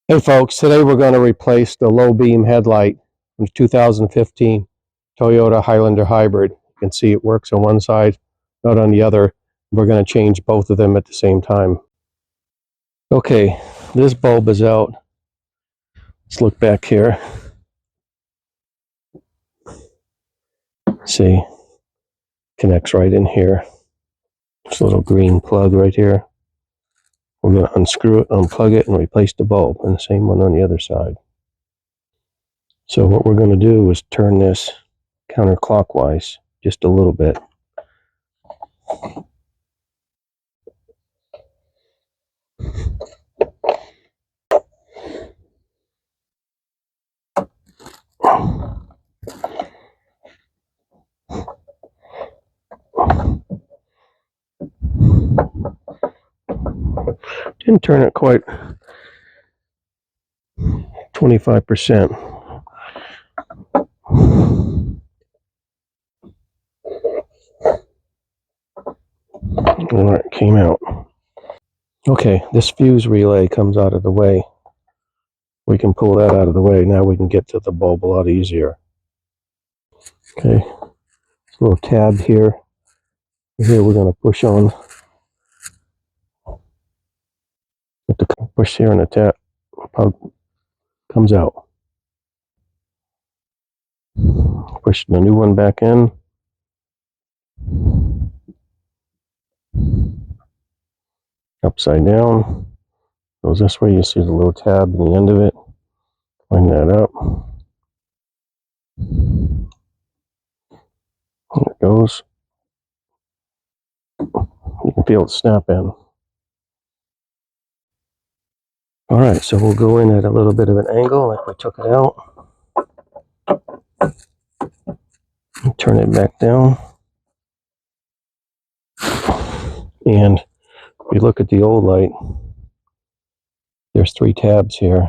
Hey folks, today we're going to replace the low beam headlight from 2015 Toyota Highlander hybrid. You can see it works on one side, not on the other. We're going to change both of them at the same time. Okay, this bulb is out. Let's look back here. See, connects right in here. This little green plug right here. We're going to unscrew it, unplug it, and replace the bulb, and the same one on the other side. So what we're going to do is turn this counterclockwise just a little bit. Didn't turn it quite 25%. All right, came out. Okay, this fuse relay comes out of the way. We can pull that out of the way. Now we can get to the bulb a lot easier. Okay, this little tab here. Here we're going to push on. With the push here and the tab comes out. Push the new one back in. Upside down. Goes this way. You see the little tab at the end of it. Line that up. There it goes. You can feel it snap in. All right, so we'll go in at a little bit of an angle like we took it out. Turn it back down. And if we look at the old light, there's 3 tabs here.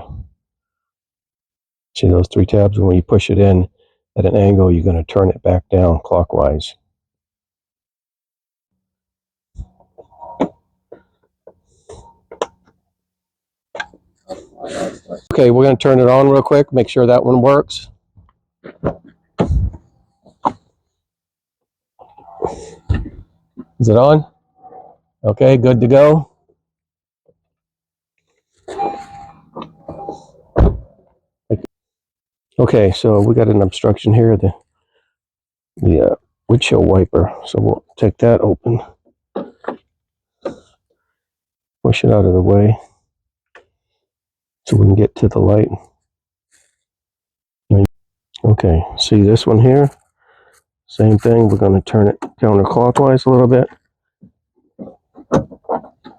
See those 3 tabs? When you push it in at an angle, you're going to turn it back down clockwise. Okay, we're going to turn it on real quick, make sure that one works. Is it on? Okay, good to go. Okay, so we got an obstruction here, the windshield wiper. So we'll take that open, push it out of the way so we can get to the light. Okay, see this one here? Same thing, we're going to turn it counterclockwise a little bit.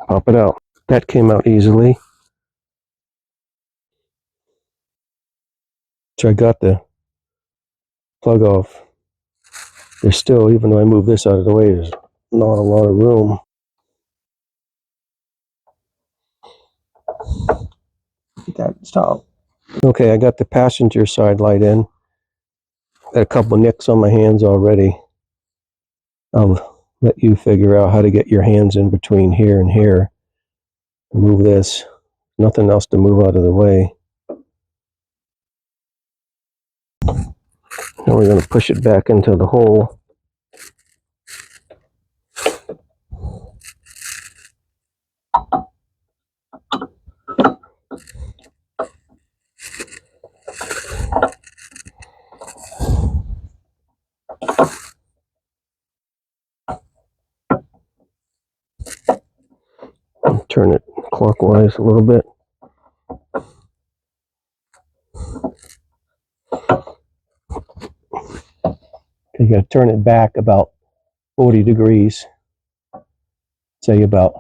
Pop it out. That came out easily. So I got the plug off. There's still, even though I move this out of the way, there's not a lot of room. Stop. Okay, I got the passenger side light in. Got a couple nicks on my hands already. I'll let you figure out how to get your hands in between here and here. Move this. Nothing else to move out of the way. Now we're going to push it back into the hole. Turn it clockwise a little bit. You got to turn it back about 40 degrees, say about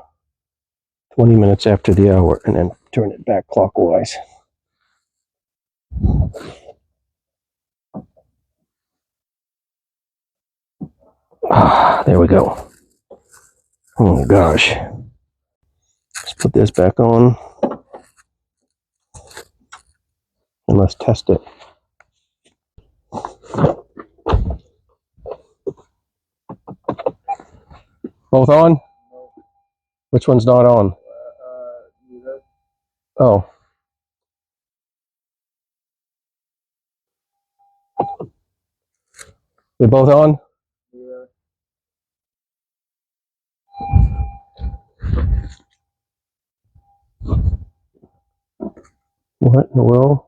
20 minutes after the hour, and then turn it back clockwise. There we go. Oh gosh. Let's put this back on and let's test it. Both on? Which one's not on? Oh. They both on? Yeah. What in the world?